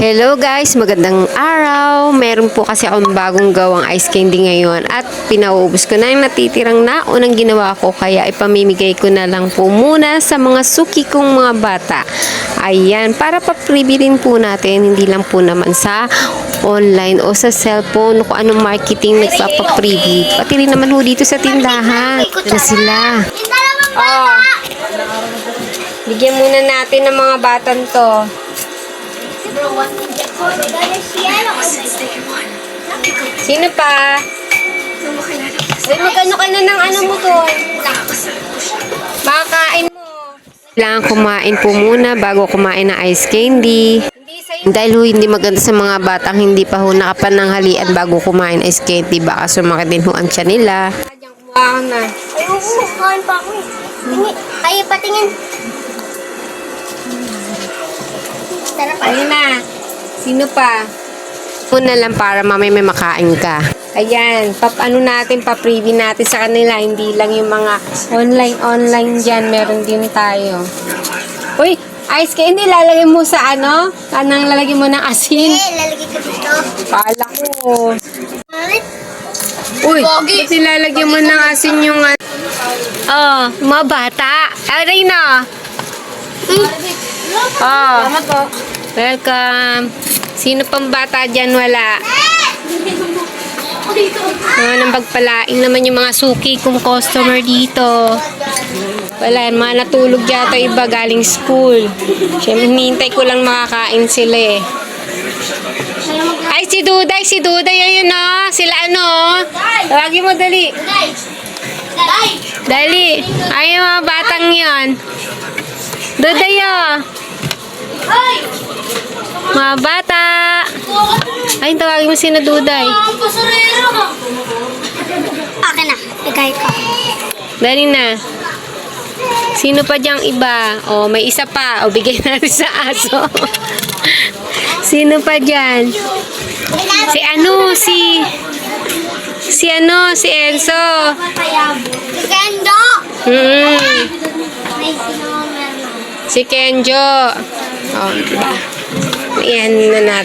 Hello guys, magandang araw. Meron po kasi akong bagong gawang ice candy ngayon at pinauubos ko na yung natitirang naunang ginawa ko, kaya ipamimigay ko na lang po muna sa mga suki kong mga bata. Ayan, para pa-freebie rin po natin, hindi lang po naman sa online o sa cellphone kung anong marketing nagpapa-freebie. Pati rin naman po dito sa tindahan. Ano sila? Oh. Bigyan muna natin ng mga batan to. Sino pa? Uy, magkano ka na ng ano mo to? Makakain mo. Kailangan kumain po muna bago kumain ng ice candy. Dahil hindi maganda sa mga batang hindi pa ho nakapananghalian bago kumain ice candy. Baka sumakit din ho ang tiyan nila. Ayoko, kain pa ako. Ay, patingin. Ayun na. Sino pa? Una lang para mamay may makain ka. Ayan, ano natin, pa-preview natin sa kanila. Hindi lang yung mga online dyan. Meron din tayo. Uy, ice candy, lalagay mo sa ano? Anong lalagay mo ng asin? Lalagay ko dito. Kala ko. Uy, ba't nilalagyan mo ng asin yung oh, mga bata. Aray na. Oh, welcome. Sino pang bata dyan? Wala. Nang pagpalaing naman yung mga suki kong customer dito. Wala, mga natulog yata iba galing school. Siyempre, hinihintay ko lang makakain sila eh. Ay, si Duday, ayun o. Sila ano. Tawagin mo, dali. Dali. Ay, yung mga batang yon. Duday o. Mga bata. Ay, tawagin mo si Duday. Akin na, bigay ko. Dali na. Sino pa diyang iba? O, may isa pa. O, bigay natin sa aso. Sino pa dyan? Si ano? Si Enzo. Kendo! Si Kenjo. O, diba? Ayan na natin.